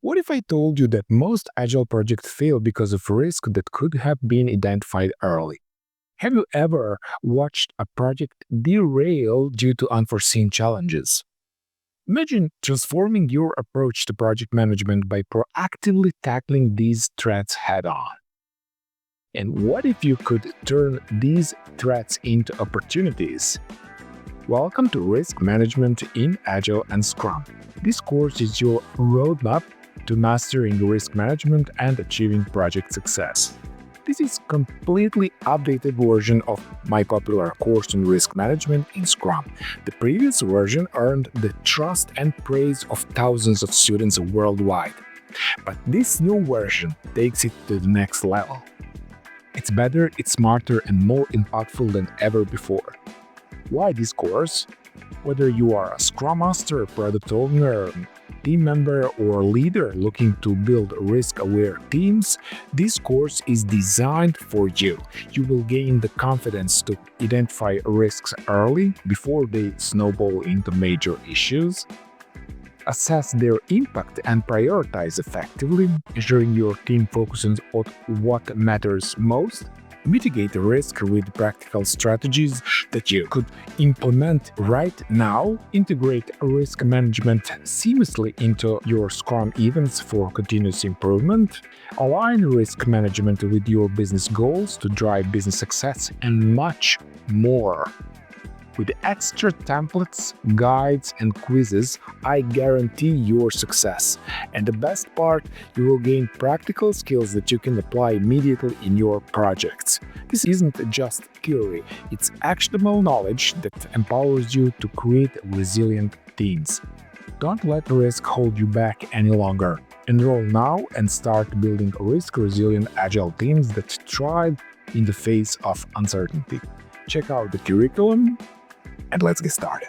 What if I told you that most Agile projects fail because of risk that could have been identified early? Have you ever watched a project derail due to unforeseen challenges? Imagine transforming your approach to project management by proactively tackling these threats head on. And what if you could turn these threats into opportunities? Welcome to Risk Management in Agile and Scrum. This course is your roadmap to mastering risk management and achieving project success. This is a completely updated version of my popular course on risk management in Scrum. The previous version earned the trust and praise of thousands of students worldwide. But this new version takes it to the next level. It's better, it's smarter, and more impactful than ever before. Why this course? Whether you are a Scrum Master, product owner, team member, or leader looking to build risk-aware teams, this course is designed for you. You will gain the confidence to identify risks early before they snowball into major issues, assess their impact and prioritize effectively, ensuring your team focuses on what matters most, mitigate risk with practical strategies that you could implement right now, integrate risk management seamlessly into your Scrum events for continuous improvement, align risk management with your business goals to drive business success, and much more. With extra templates, guides, and quizzes, I guarantee your success. And the best part, you will gain practical skills that you can apply immediately in your projects. This isn't just theory, it's actionable knowledge that empowers you to create resilient teams. Don't let risk hold you back any longer. Enroll now and start building risk-resilient agile teams that thrive in the face of uncertainty. Check out the curriculum, and let's get started.